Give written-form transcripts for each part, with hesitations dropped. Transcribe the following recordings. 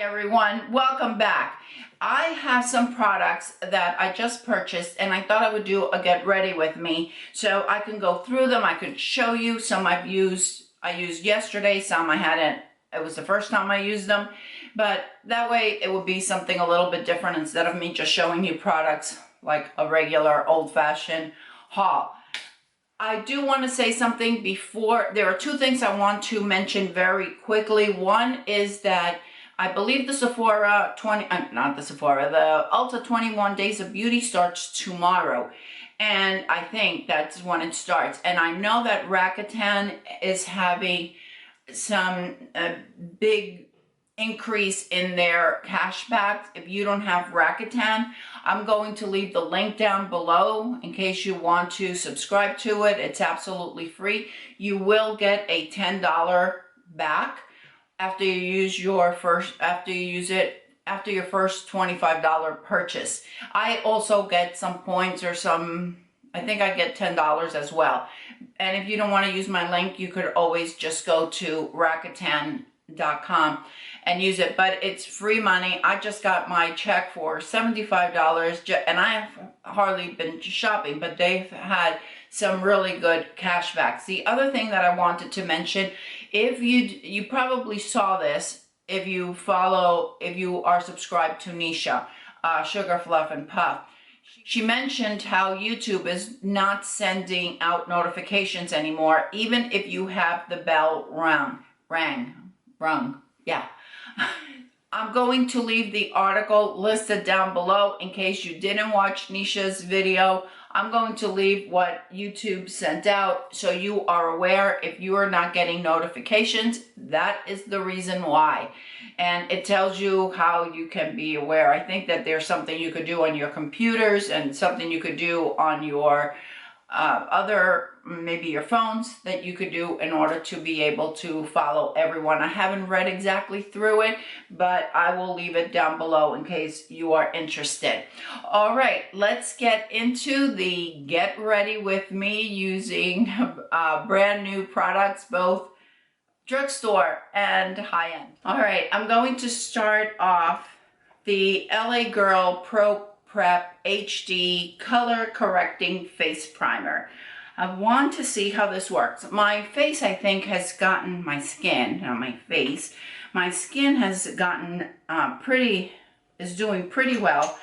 everyone, welcome back. I have some products that I just purchased and I thought I would do a get ready with me so I can go through them. I could show you some I used yesterday, some I hadn't. It was the first time I used them, but that way it would be something a little bit different instead of me just showing you products like a regular old-fashioned haul. I do want to say something before. There are two things I want to mention very quickly. One is that I believe the the Ulta 21 Days of Beauty starts tomorrow. And I think that's when it starts. And I know that Rakuten is having some big increase in their cashback. If you don't have Rakuten, I'm going to leave the link down below in case you want to subscribe to it. It's absolutely free. You will get a $10 back after you use your first $25 purchase. I also get some points or I think I get $10 as well. And if you don't want to use my link, you could always just go to Rakuten.com and use it, but it's free money. I just got my check for $75 and I have hardly been shopping, but they've had some really good cashbacks. The other thing that I wanted to mention, if you probably saw this, if you are subscribed to Nisha, Sugar Fluff and Puff, she mentioned how YouTube is not sending out notifications anymore, even if you have the bell rung. Yeah. I'm going to leave the article listed down below in case you didn't watch Nisha's video. I'm going to leave what YouTube sent out so you are aware. If you are not getting notifications, that is the reason why. And it tells you how you can be aware. I think that there's something you could do on your computers and something you could do on your maybe your phones that you could do in order to be able to follow everyone. I haven't read exactly through it, but I will leave it down below in case you are interested. All right, let's get into the get ready with me using brand new products, both drugstore and high-end. All right, I'm going to start off the LA Girl Pro Prep HD Color Correcting Face Primer. I want to see how this works. My face, I think, has gotten, my skin has gotten is doing pretty well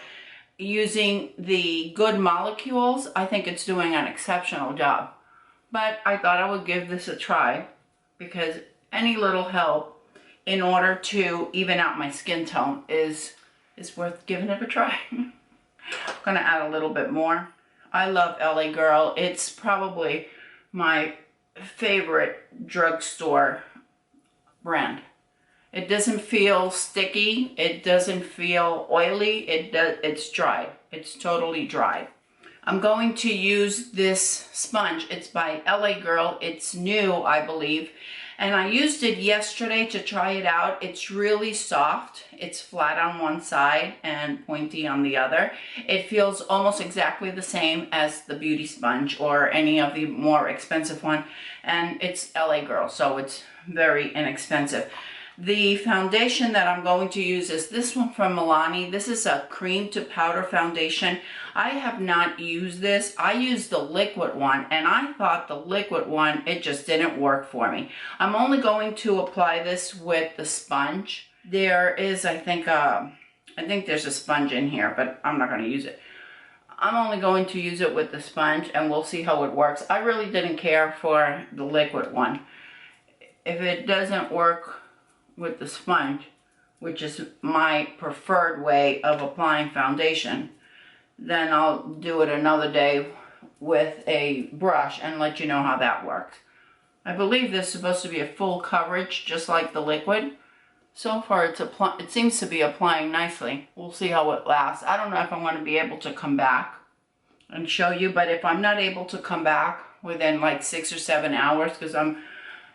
using the Good Molecules. I think it's doing an exceptional job. But I thought I would give this a try because any little help in order to even out my skin tone is worth giving it a try. I'm gonna add a little bit more. I love LA Girl. It's probably my favorite drugstore brand. It doesn't feel sticky. It doesn't feel oily. It's dry. It's totally dry. I'm going to use this sponge. It's by LA Girl. It's new, I believe. And I used it yesterday to try it out. It's really soft. It's flat on one side and pointy on the other. It feels almost exactly the same as the beauty sponge or any of the more expensive one. And it's LA Girl, so it's very inexpensive. The foundation that I'm going to use is this one from Marlene. This is a cream to powder foundation. I have not used this. I used the liquid one, and I thought the liquid one, it just didn't work for me. I'm only going to apply this with the sponge. There is, I think there's a sponge in here, but I'm not going to use it. I'm only going to use it with the sponge, and we'll see how it works. I really didn't care for the liquid one. If it doesn't work with the sponge, which is my preferred way of applying foundation, then I'll do it another day with a brush and let you know how that works. I believe this is supposed to be a full coverage, just like the liquid. So far it seems to be applying nicely. We'll see how it lasts. I don't know if I'm going to be able to come back and show you, but if I'm not able to come back within like 6 or 7 hours because I'm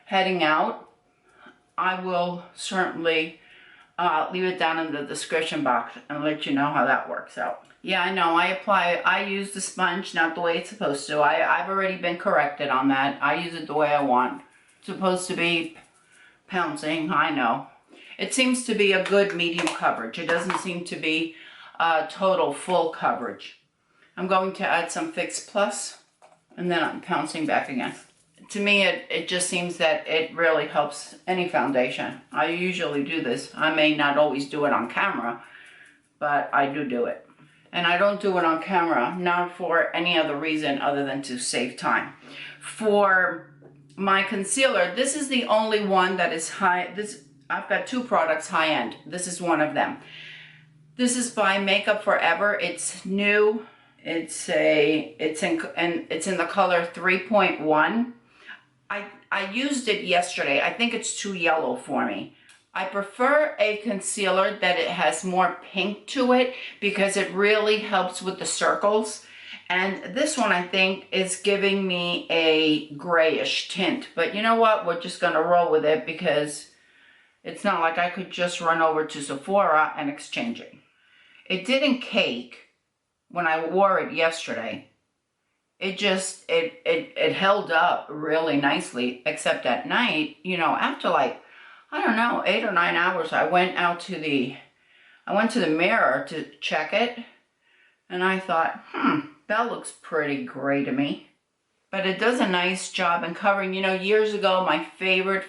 heading out, I will certainly leave it down in the description box and let you know how that works out. Yeah, I know, I use the sponge not the way it's supposed to. I've already been corrected on that. I use it the way I want. It's supposed to be pouncing, I know. It seems to be a good medium coverage. It doesn't seem to be total full coverage. I'm going to add some Fix Plus, and then I'm pouncing back again. To me, it just seems that it really helps any foundation. I usually do this. I may not always do it on camera, but I do it. And I don't do it on camera, not for any other reason other than to save time. For my concealer, this is the only one that is high. I've got two products high end. This is one of them. This is by Makeup Forever. It's new. It's in the color 3.1. I used it yesterday. I think it's too yellow for me. I prefer a concealer that it has more pink to it because it really helps with the circles. And this one, I think, is giving me a grayish tint. But you know what? We're just going to roll with it because it's not like I could just run over to Sephora and exchange it. It didn't cake when I wore it yesterday. It just, it held up really nicely, except at night, you know, after like, I don't know, 8 or 9 hours, I went to the mirror to check it, and I thought, that looks pretty gray to me. But it does a nice job in covering. You know, years ago, my favorite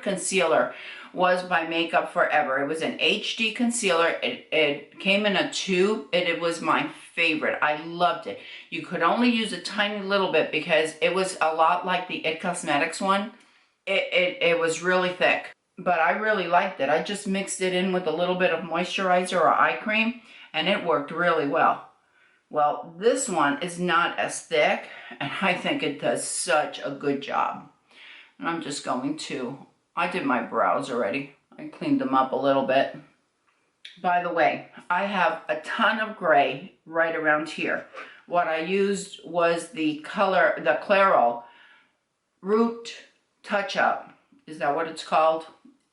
concealer was by Makeup Forever. It was an HD concealer. It came in a tube, and it was my favorite. I loved it. You could only use a tiny little bit because it was a lot like the It Cosmetics one. It was really thick, but I really liked it. I just mixed it in with a little bit of moisturizer or eye cream, and it worked really well. Well, this one is not as thick, and I think it does such a good job. And I'm just going to, I did my brows already. I cleaned them up a little bit. By the way, I have a ton of gray right around here. What I used was the Clairol Root Touch-Up. Is that what it's called?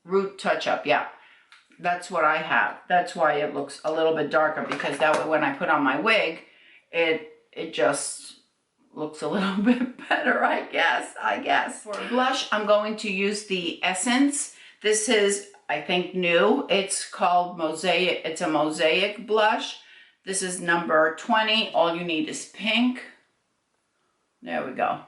Root Touch-Up, yeah. That's what I have. That's why it looks a little bit darker, because that way when I put on my wig, it just looks a little bit better, I guess. For blush, I'm going to use the Essence. This is, I think, new. It's called Mosaic. It's a Mosaic blush. This is number 20. All you need is pink. There we go.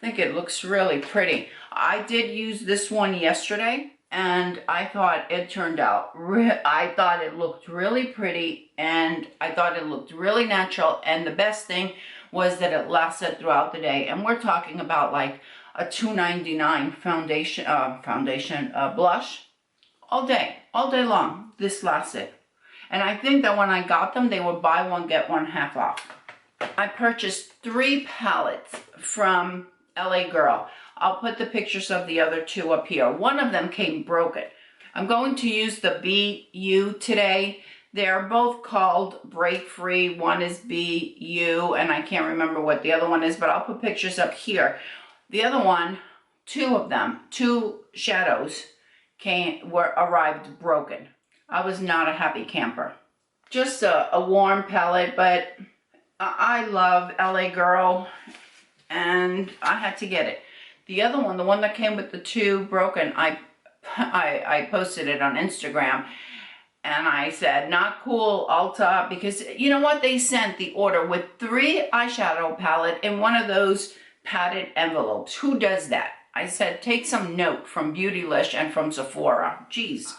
I think it looks really pretty. I did use this one yesterday, and I thought it turned out, I thought it looked really pretty, and I thought it looked really natural, and the best thing was that it lasted throughout the day. And we're talking about like a $2.99 foundation blush all day long. This lasted. And I think that when I got them, they were buy one, get one half off. I purchased 3 palettes from LA Girl. I'll put the pictures of the other 2 up here. One of them came broken. I'm going to use the BU today. They're both called Break Free. One is BU, and I can't remember what the other one is, but I'll put pictures up here. The other one, 2 of them, 2 shadows arrived broken. I was not a happy camper. Just a warm palette, but I love LA Girl, and I had to get it. The other one, the one that came with the 2 broken, I posted it on Instagram, and I said, not cool, Ulta, because you know what? They sent the order with 3 eyeshadow palette in one of those padded envelopes. Who does that? I said, take some note from Beautylish and from Sephora. Jeez.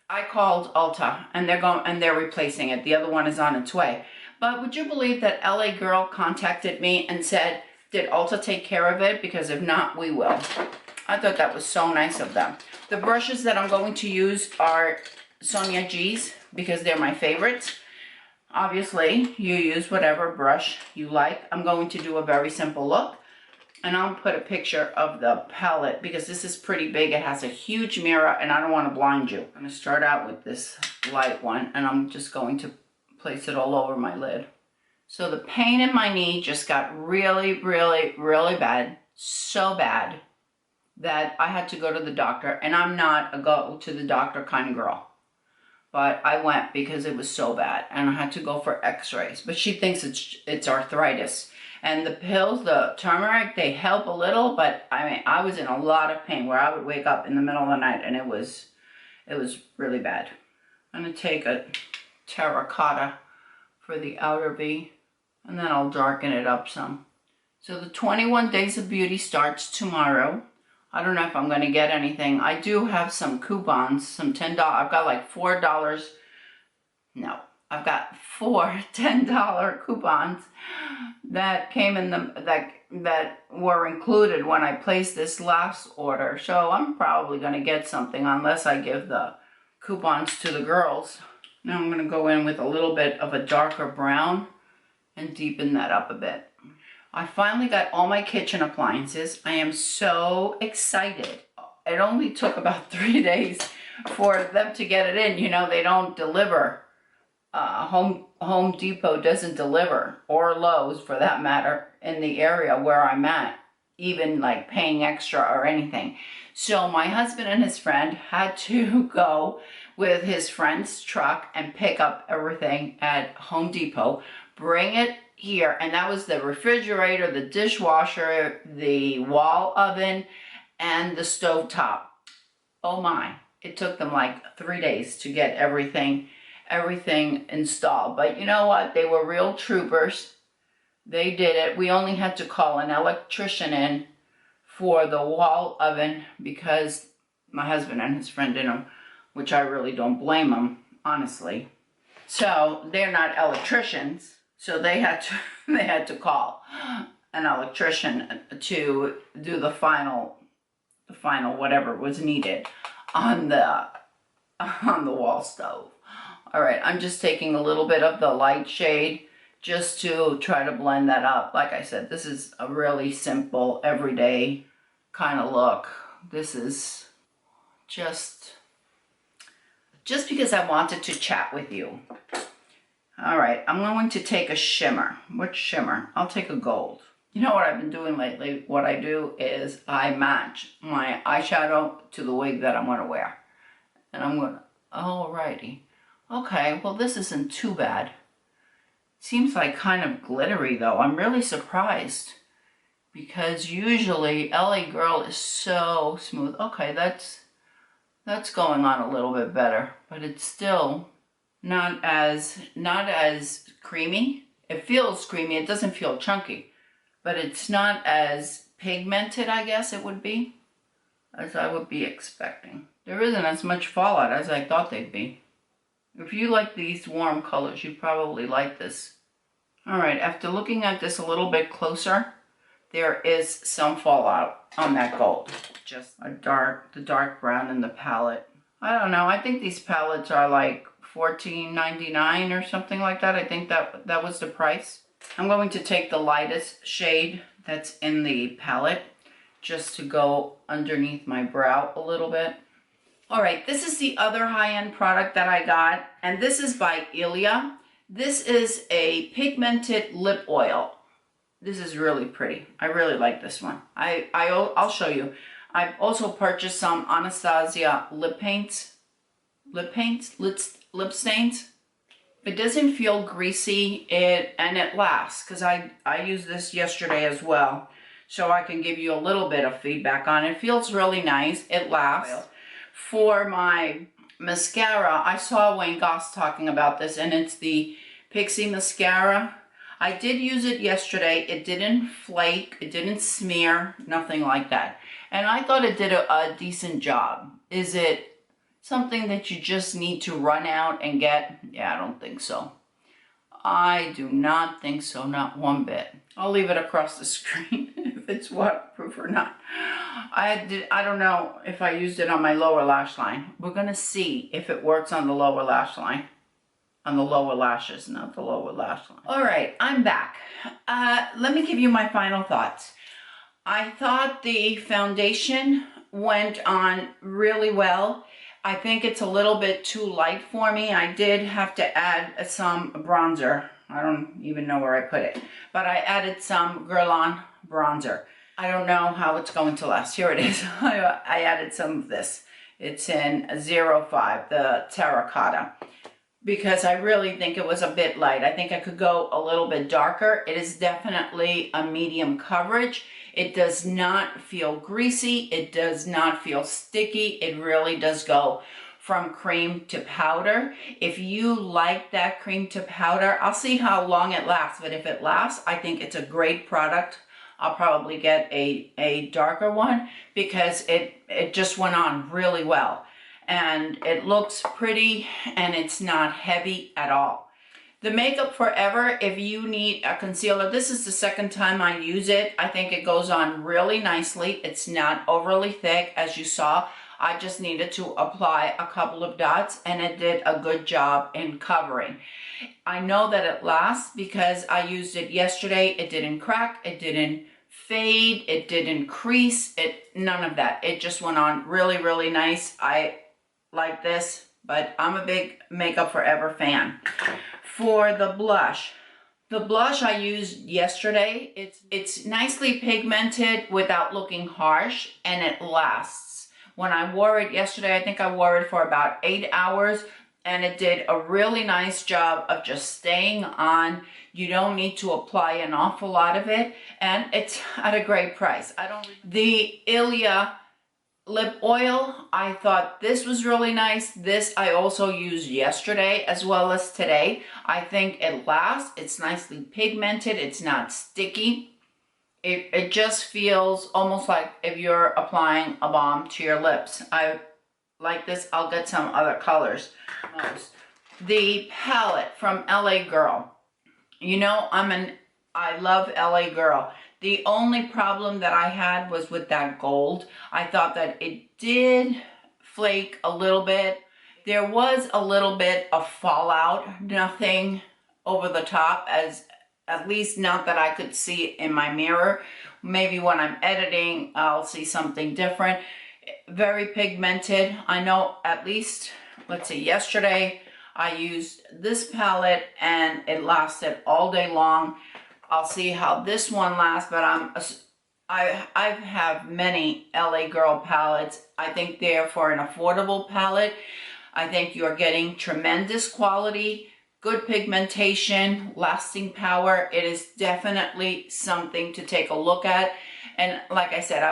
I called Ulta, and they're replacing it. The other one is on its way. But would you believe that LA Girl contacted me and said, did Ulta take care of it? Because if not, we will. I thought that was so nice of them. The brushes that I'm going to use are Sonia G's, because they're my favorites. Obviously, you use whatever brush you like. I'm going to do a very simple look, and I'll put a picture of the palette because this is pretty big. It has a huge mirror, and I don't want to blind you. I'm going to start out with this light one, and I'm just going to place it all over my lid. So the pain in my knee just got really, really, really bad. So bad that I had to go to the doctor, and I'm not a go to the doctor kind of girl. But I went because it was so bad, and I had to go for x-rays. But she thinks it's arthritis. And the pills, the turmeric, they help a little, but I mean, I was in a lot of pain where I would wake up in the middle of the night, and it was It was really bad. I'm going to take a terracotta for the outer V, and then I'll darken it up some. So the 21 Days of Beauty starts tomorrow. I don't know if I'm going to get anything. I do have some coupons, some $10. I've got like $4. No, I've got 4 $10 coupons that came in that were included when I placed this last order. So I'm probably going to get something unless I give the coupons to the girls. Now I'm going to go in with a little bit of a darker brown and deepen that up a bit. I finally got all my kitchen appliances. I am so excited. It only took about 3 days for them to get it in. You know, they don't deliver. Home Depot doesn't deliver, or Lowe's for that matter, in the area where I'm at, even like paying extra or anything. So my husband and his friend had to go with his friend's truck and pick up everything at Home Depot, bring it here, and that was the refrigerator, the dishwasher, the wall oven, and the stovetop. Oh my, it took them like 3 days to get everything installed. But you know what? They were real troopers. They did it. We only had to call an electrician in for the wall oven because my husband and his friend didn't, which I really don't blame them, honestly. So they're not electricians, so they had to call an electrician to do the final whatever was needed on the wall stove. All right, I'm just taking a little bit of the light shade just to try to blend that up. Like I said, this is a really simple, everyday kind of look. This is just because I wanted to chat with you. All right, I'm going to take a shimmer. Which shimmer? I'll take a gold. You know what I've been doing lately? What I do is I match my eyeshadow to the wig that I'm going to wear. And I'm going to, alrighty. Okay, well this isn't too bad. Seems like kind of glittery though. I'm really surprised because usually LA Girl is so smooth. Okay, that's going on a little bit better, but it's still not as creamy. It feels creamy. It doesn't feel chunky, but it's not as pigmented, I guess it would be, as I would be expecting. There isn't as much fallout as I thought they'd be. If you like these warm colors, you'd probably like this. All right, after looking at this a little bit closer, there is some fallout on that gold. Just the dark brown in the palette. I don't know, I think these palettes are like $14.99 or something like that. I think that was the price. I'm going to take the lightest shade that's in the palette just to go underneath my brow a little bit. All right, this is the other high-end product that I got, and this is by Ilia. This is a pigmented lip oil. This is really pretty. I really like this one. I'll show you. I've also purchased some Anastasia lip stains. It doesn't feel greasy, and it lasts, because I used this yesterday as well, so I can give you a little bit of feedback on it. It feels really nice. It lasts. For my mascara, I saw Wayne Goss talking about this, and it's the Pixie mascara. I did use it yesterday. It didn't flake, it didn't smear, nothing like that. And I thought it did a decent job. Is it something that you just need to run out and get? Yeah, I don't think so. I do not think so, not one bit. I'll leave it across the screen if it's waterproof or not. I don't know if I used it on my lower lash line. We're gonna see if it works on the lower lash line. On the lower lashes, not the lower lash line. All right, I'm back. Let me give you my final thoughts. I thought the foundation went on really well. I think it's a little bit too light for me. I did have to add some bronzer. I don't even know where I put it, but I added some Guerlain bronzer. I don't know how it's going to last. Here it is. I added some of this. It's in 05, the terracotta, because I really think it was a bit light. I think I could go a little bit darker. It is definitely a medium coverage. It does not feel greasy. It does not feel sticky. It really does go from cream to powder. If you like that cream to powder, I'll see how long it lasts, but if it lasts, I think it's a great product. I'll probably get a darker one because it just went on really well. And it looks pretty and it's not heavy at all. The Makeup Forever, if you need a concealer, this is the second time I use it. I think it goes on really nicely. It's not overly thick, as you saw. I just needed to apply a couple of dots and it did a good job in covering. I know that it lasts because I used it yesterday. It didn't crack, it didn't fade, it didn't crease, none of that. It just went on really, really nice. I like this, but I'm a big Makeup Forever fan. For the blush I used yesterday, it's nicely pigmented without looking harsh, and it lasts. When I wore it yesterday, I think I wore it for about 8 hours, and it did a really nice job of just staying on. You don't need to apply an awful lot of it, and it's at a great price. The Ilia lip oil, I thought this was really nice. This I also used yesterday as well as today. I think it lasts. It's nicely pigmented. It's not sticky. It just feels almost like if you're applying a balm to your lips. I like this. I'll get some other colors. The palette from LA Girl. You know, I love LA Girl. The only problem that I had was with that gold. I thought that it did flake a little bit. There was a little bit of fallout, nothing over the top, at least not that I could see in my mirror. Maybe when I'm editing, I'll see something different. Very pigmented. I know at least, let's see, yesterday I used this palette and it lasted all day long. I'll see how this one lasts, but I have many LA Girl palettes. I think they're for an affordable palette. I think you're getting tremendous quality, good pigmentation, lasting power. It is definitely something to take a look at. And like I said,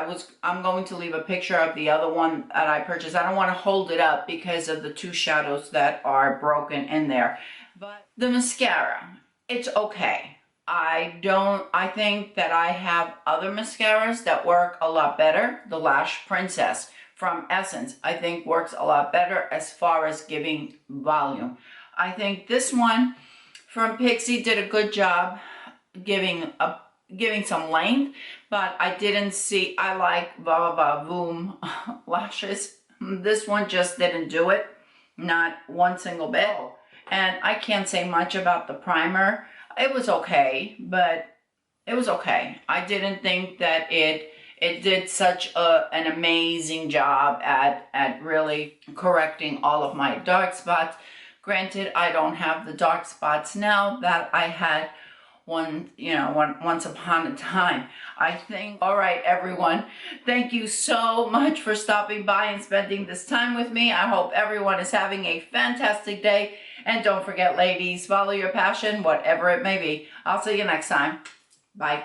I'm going to leave a picture of the other one that I purchased. I don't want to hold it up because of the two shadows that are broken in there. But the mascara, it's okay. I think that I have other mascaras that work a lot better. The Lash Princess from Essence, I think works a lot better as far as giving volume. I think this one from Pixi did a good job giving some length, but I didn't see, I like Va Va Voom lashes. This one just didn't do it, not one single bit. And I can't say much about the primer. It was okay, but it was okay. I didn't think that it did such an amazing job at really correcting all of my dark spots. Granted, I don't have the dark spots now that I had once upon a time. I think, all right, everyone, thank you so much for stopping by and spending this time with me. I hope everyone is having a fantastic day. And don't forget, ladies, follow your passion, whatever it may be. I'll see you next time. Bye.